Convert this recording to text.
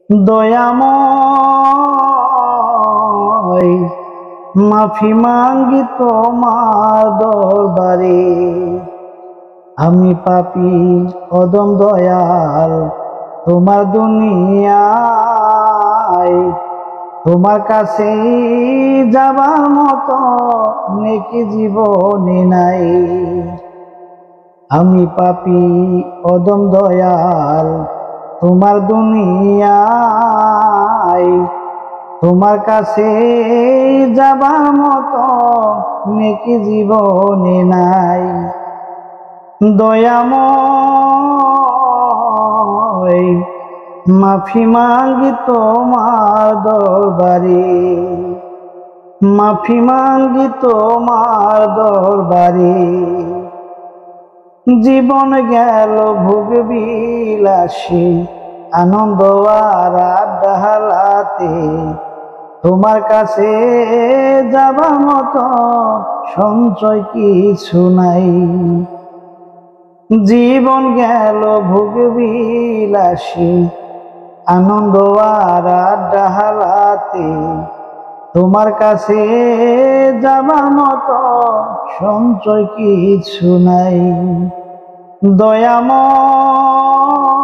দয়াময় মাফি মাঙ্গি তোমার দরবারে। আমি পাপী অদম দয়াল তোমার দুনিয়ায়, তোমার কাছে যাবার মতো নেকি জীবনে নাই। আমি পাপী অদম দয়াল তোমার দুনিয়ায়, তোমার কাছে যাবার মতো নেকি জীবনে নাই। দয়াময় মাফি মাঙ্গি তোমার দরবারে, মাফি মাঙ্গি তোমার দরবারে। জীবন গেল ভোগ বিলাসী আনন্দ আর আড্ডাহালাতে, তোমার কাছে যাবার মতো সঞ্চয় কিছু নাই। জীবন গেল ভোগ বিলাসী আনন্দ আর আড্ডাহালাতে, তোমার কাছে যাবার মতো সঞ্চয় কিছু নাই। দয়াময়